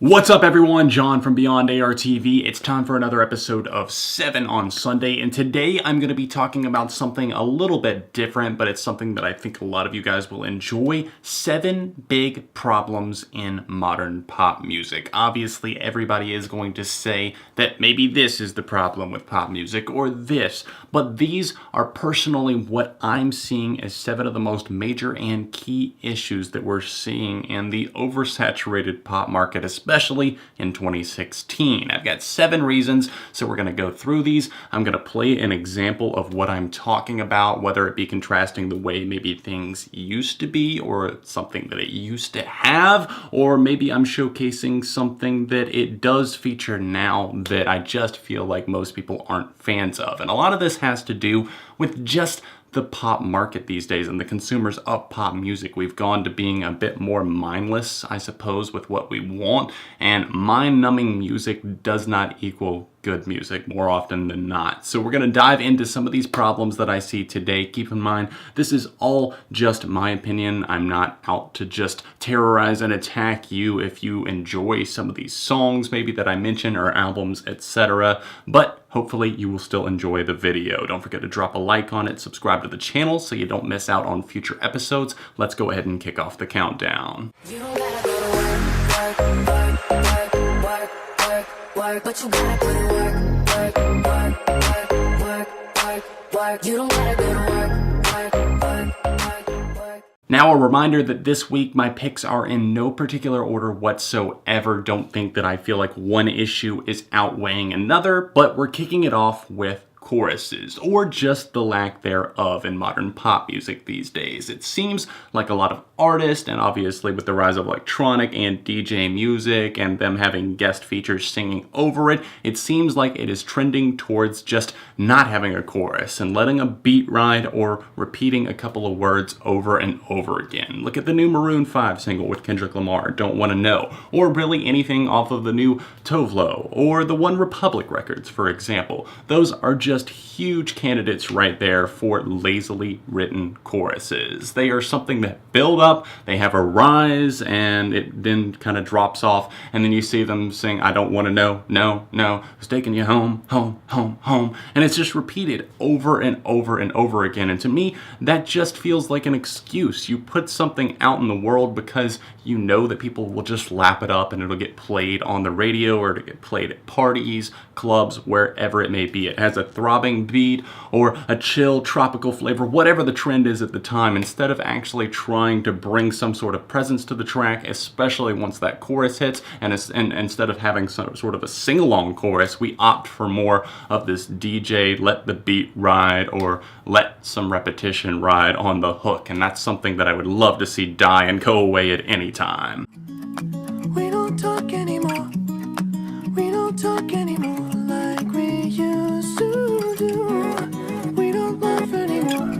What's up everyone, John from Beyond ARTV. It's time for another episode of 7 on Sunday, and today I'm going to be talking about something a little bit different, but it's something that I think a lot of you guys will enjoy. 7 big problems in modern pop music. Obviously, everybody is going to say that maybe this is the problem with pop music, or this, but these are personally what I'm seeing as 7 of the most major and key issues that we're seeing in the oversaturated pop market, especially in 2016. I've got 7 reasons, so we're going to go through these. I'm going to play an example of what I'm talking about, whether it be contrasting the way maybe things used to be or something that it used to have, or maybe I'm showcasing something that it does feature now that I just feel like most people aren't fans of. And a lot of this has to do with just the pop market these days and the consumers of pop music. We've gone to being a bit more mindless, I suppose, with what we want, and mind-numbing music does not equal good music more often than not. So we're going to dive into some of these problems that I see today. Keep in mind, this is all just my opinion. I'm not out to just terrorize and attack you if you enjoy some of these songs maybe that I mention or albums, etc. But hopefully you will still enjoy the video. Don't forget to drop a like on it, subscribe to the channel so you don't miss out on future episodes. Let's go ahead and kick off the countdown. You don't gotta go to work, but you gotta put in work. You don't gotta go to work. Now a reminder that this week my picks are in no particular order whatsoever. Don't think that I feel like one issue is outweighing another, but we're kicking it off with choruses, or just the lack thereof in modern pop music these days. It seems like a lot of artists, and obviously with the rise of electronic and DJ music and them having guest features singing over it, it seems like it is trending towards just not having a chorus and letting a beat ride or repeating a couple of words over and over again. Look at the new Maroon 5 single with Kendrick Lamar, Don't Wanna Know, or really anything off of the new Tovlo or the One Republic records, for example. Those are just huge candidates right there for lazily written choruses. They are something that build up, they have a rise, and it then kind of drops off, and then you see them sing, I don't want to know, no, no, who's taking you home, home, home, home, and it's just repeated over and over and over again, and to me, that just feels like an excuse. You put something out in the world because you know that people will just lap it up and it'll get played on the radio or it'll get played at parties, clubs, wherever it may be. It has a throbbing beat or a chill tropical flavor, whatever the trend is at the time, instead of actually trying to bring some sort of presence to the track, especially once that chorus hits, and instead of having some sort of a sing-along chorus, we opt for more of this DJ let the beat ride or let some repetition ride on the hook, and that's something that I would love to see die and go away at any time. We don't talk anymore. We don't talk anymore like we used to do. We don't laugh anymore.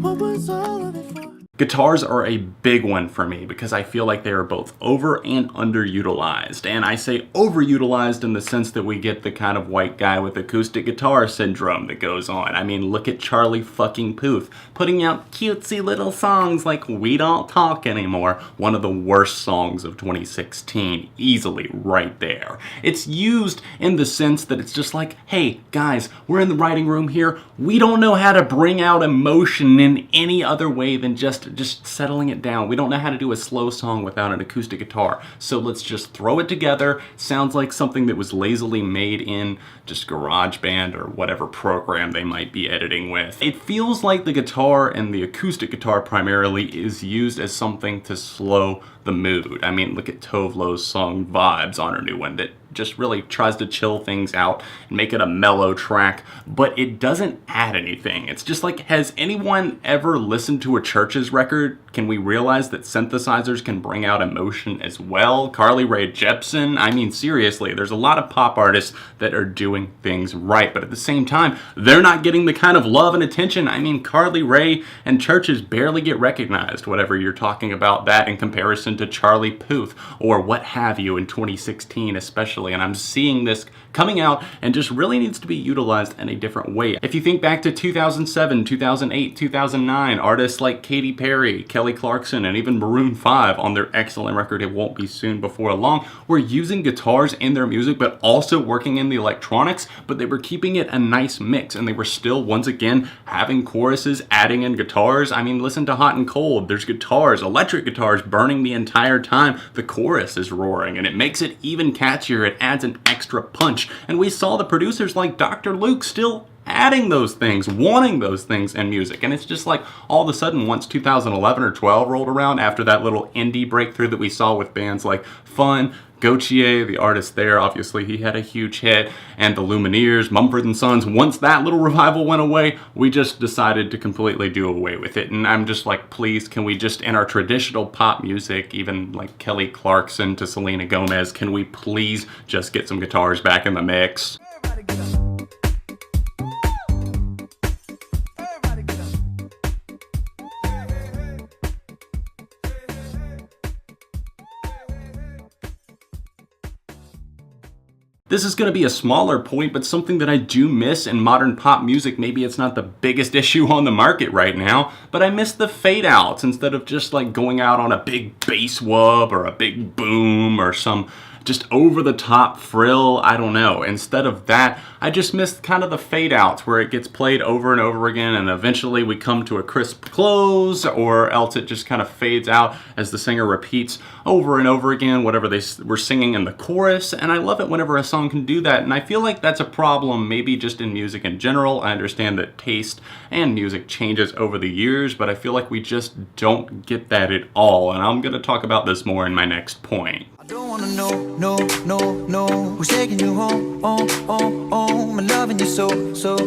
What was all of it for? Guitars are a big one for me because I feel like they are both over and underutilized. And I say overutilized in the sense that we get the kind of white guy with acoustic guitar syndrome that goes on. I mean, look at Charlie fucking Puth putting out cutesy little songs like We Don't Talk Anymore, one of the worst songs of 2016, easily right there. It's used in the sense that it's just like, hey guys, we're in the writing room here, we don't know how to bring out emotion in any other way than just settling it down. We don't know how to do a slow song without an acoustic guitar, so let's just throw it together. Sounds like something that was lazily made in just GarageBand or whatever program they might be editing with. It feels like the guitar, and the acoustic guitar primarily, is used as something to slow the mood. I mean, look at Tovlo's song Vibes on her new one that just really tries to chill things out and make it a mellow track, but it doesn't add anything. It's just like, has anyone ever listened to a Church's record? Can we realize that synthesizers can bring out emotion as well? Carly Rae Jepsen? I mean, seriously, there's a lot of pop artists that are doing things right, but at the same time, they're not getting the kind of love and attention. I mean, Carly Rae and Church's barely get recognized, whatever you're talking about that in comparison to Charlie Puth or what have you in 2016, especially especially, and I'm seeing this coming out and just really needs to be utilized in a different way. If you think back to 2007, 2008, 2009, artists like Katy Perry, Kelly Clarkson, and even Maroon 5 on their excellent record It Won't Be Soon Before Long were using guitars in their music but also working in the electronics, but they were keeping it a nice mix, and they were still, once again, having choruses, adding in guitars. I mean, listen to Hot and Cold. There's guitars, electric guitars burning the entire time the chorus is roaring, and it makes it even catchier. It adds an extra punch. And we saw the producers like Dr. Luke still adding those things, wanting those things in music. And it's just like all of a sudden, once 2011 or 12 rolled around, after that little indie breakthrough that we saw with bands like Fun, Gautier, the artist there, obviously he had a huge hit, and the Lumineers, Mumford & Sons, once that little revival went away, we just decided to completely do away with it. And I'm just like, please, can we just, in our traditional pop music, even like Kelly Clarkson to Selena Gomez, can we please just get some guitars back in the mix? This is going to be a smaller point, but something that I do miss in modern pop music. Maybe it's not the biggest issue on the market right now, but I miss the fade-outs instead of just like going out on a big bass wub or a big boom or some just over-the-top frill, I don't know. Instead of that, I just missed kind of the fade-outs where it gets played over and over again and eventually we come to a crisp close, or else it just kind of fades out as the singer repeats over and over again whatever they were singing in the chorus. And I love it whenever a song can do that, and I feel like that's a problem maybe just in music in general. I understand that taste and music changes over the years, but I feel like we just don't get that at all, and I'm going to talk about this more in my next point. Don't wanna know, no, no, no, who's taking you home, I'm loving you so, the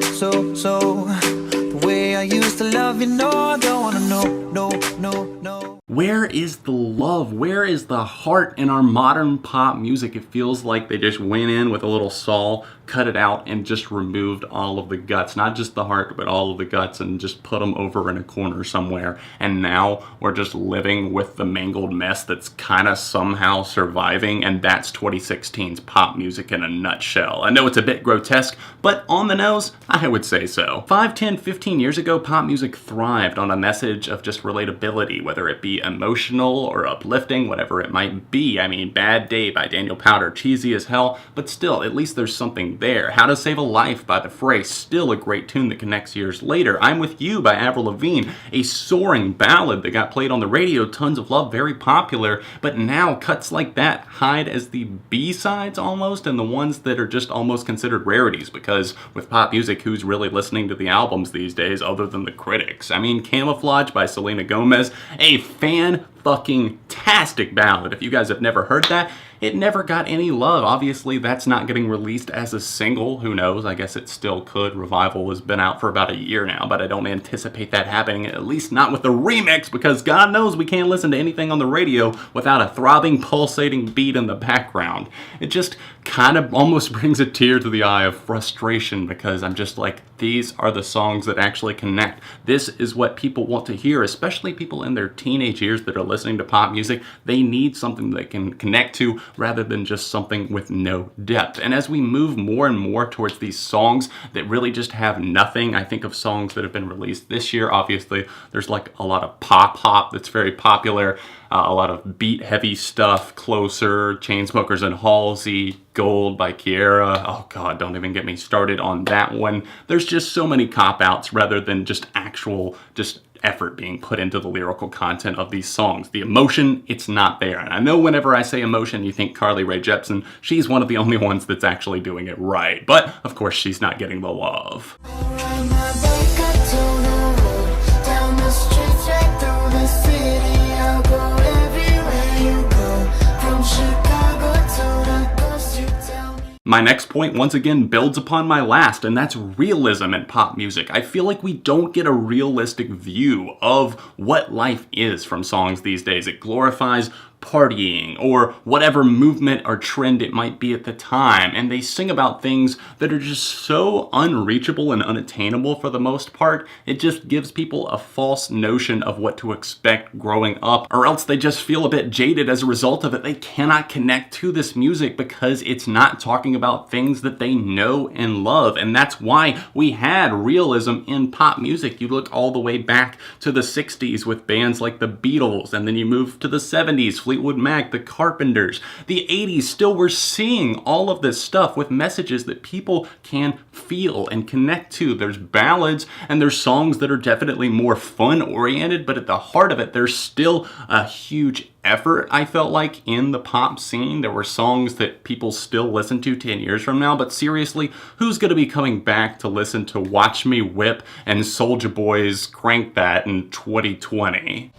way I used to love you, no, I don't wanna know, no, no, no. Where is the love? Where is the heart in our modern pop music? It feels like they just went in with a little saw, cut it out, and just removed all of the guts. Not just the heart, but all of the guts, and just put them over in a corner somewhere. And now we're just living with the mangled mess that's kind of somehow surviving, and that's 2016's pop music in a nutshell. I know it's a bit grotesque, but on the nose, I would say so. 5, 10, 15 years ago, pop music thrived on a message of just relatability, whether it be emotional or uplifting, whatever it might be. I mean, Bad Day by Daniel Powter, cheesy as hell, but still, at least there's something there. How to Save a Life by The Fray, still a great tune that connects years later. I'm With You by Avril Lavigne, a soaring ballad that got played on the radio, tons of love, very popular, but now cuts like that hide as the B-sides almost, and the ones that are just almost considered rarities, because with pop music, who's really listening to the albums these days other than the critics? I mean, Camouflage by Selena Gomez, a fan-fucking-tastic ballad. If you guys have never heard that, it never got any love. Obviously, that's not getting released as a single. Who knows? I guess it still could. Revival has been out for about a year now, but I don't anticipate that happening, at least not with the remix, because God knows we can't listen to anything on the radio without a throbbing, pulsating beat in the background. It just kind of almost brings a tear to the eye of frustration, because I'm just like, these are the songs that actually connect. This is what people want to hear, especially people in their teenage years that are listening to pop music. They need something they can connect to rather than just something with no depth. And as we move more and more towards these songs that really just have nothing, I think of songs that have been released this year. Obviously, there's like a lot of pop that's very popular. A lot of beat-heavy stuff, Closer, Chainsmokers and Halsey, Gold by Kiera. Oh God, don't even get me started on that one. There's just so many cop-outs rather than just actual, effort being put into the lyrical content of these songs. The emotion, it's not there. And I know whenever I say emotion, you think Carly Rae Jepsen. She's one of the only ones that's actually doing it right. But, of course, she's not getting the love. My next point, once again, builds upon my last, and that's realism in pop music. I feel like we don't get a realistic view of what life is from songs these days. It glorifies partying or whatever movement or trend it might be at the time, and they sing about things that are just so unreachable and unattainable for the most part. It just gives people a false notion of what to expect growing up, or else they just feel a bit jaded as a result of it. They cannot connect to this music because it's not talking about things that they know and love, and that's why we had realism in pop music. You look all the way back to the 60s with bands like the Beatles, and then you move to the 70s, Fleetwood Mac, the Carpenters. The 80s, still we're seeing all of this stuff with messages that people can feel and connect to. There's ballads and there's songs that are definitely more fun oriented, but at the heart of it, there's still a huge effort, I felt like, in the pop scene. There were songs that people still listen to 10 years from now, but seriously, who's going to be coming back to listen to Watch Me Whip and Soulja Boy's Crank That in 2020?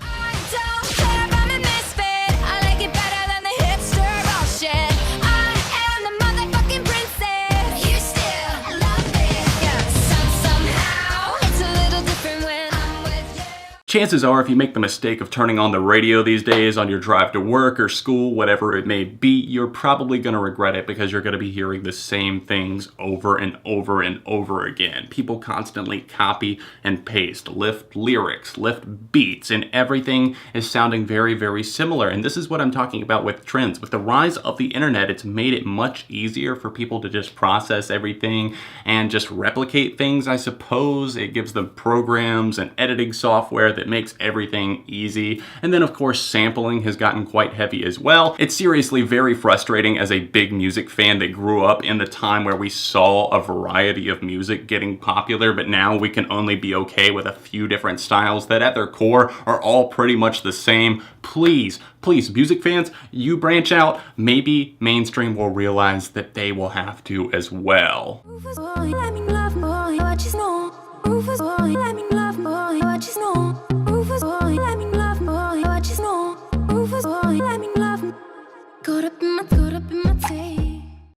Chances are, if you make the mistake of turning on the radio these days on your drive to work or school, whatever it may be, you're probably going to regret it because you're going to be hearing the same things over and over and over again. People constantly copy and paste, lift lyrics, lift beats, and everything is sounding very, very similar. And this is what I'm talking about with trends. With the rise of the internet, it's made it much easier for people to just process everything and just replicate things, I suppose. It gives them programs and editing software that makes everything easy. And then of course sampling has gotten quite heavy as well. It's seriously very frustrating as a big music fan that grew up in the time where we saw a variety of music getting popular, but now we can only be okay with a few different styles that at their core are all pretty much the same. Please, music fans, you branch out. Maybe mainstream will realize that they will have to as well.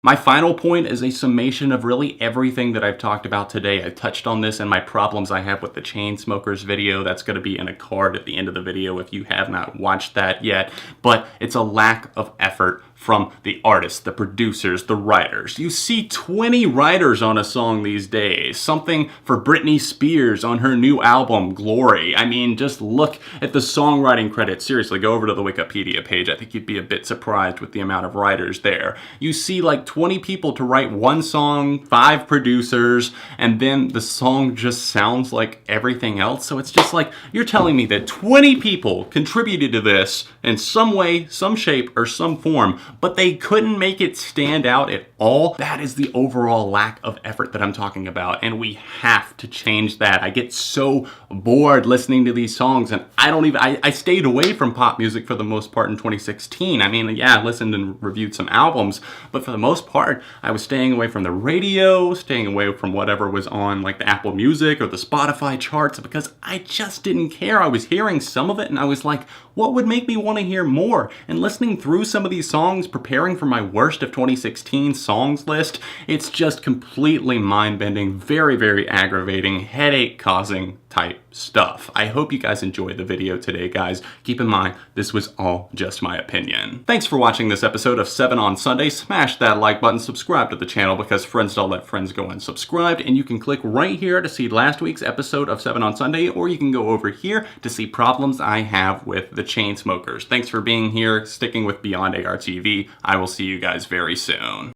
My final point is a summation of really everything that I've talked about today. I touched on this in my problems I have with the Chainsmokers video. That's going to be in a card at the end of the video if you have not watched that yet. But it's a lack of effort from the artists, the producers, the writers. You see 20 writers on a song these days. Something for Britney Spears on her new album, Glory. I mean, just look at the songwriting credits. Seriously, go over to the Wikipedia page. I think you'd be a bit surprised with the amount of writers there. You see like 20 people to write one song, 5 producers, and then the song just sounds like everything else. So it's just like, you're telling me that 20 people contributed to this in some way, some shape, or some form, but they couldn't make it stand out at all. That is the overall lack of effort that I'm talking about, and we have to change that. I get so bored listening to these songs, and I stayed away from pop music for the most part in 2016. I mean, yeah, I listened and reviewed some albums, but for the most part, I was staying away from the radio, staying away from whatever was on like the Apple Music or the Spotify charts, because I just didn't care. I was hearing some of it, and I was like, what would make me want to hear more? And listening through some of these songs, preparing for my worst of 2016 songs list, it's just completely mind-bending, very, very aggravating, headache-causing type stuff. I hope you guys enjoyed the video today, guys. Keep in mind, this was all just my opinion. Thanks for watching this episode of 7 on Sunday. Smash that like button, subscribe to the channel because friends don't let friends go unsubscribed, and you can click right here to see last week's episode of 7 on Sunday, or you can go over here to see problems I have with the Chainsmokers. Thanks for being here, sticking with Beyond ARTV. I will see you guys very soon.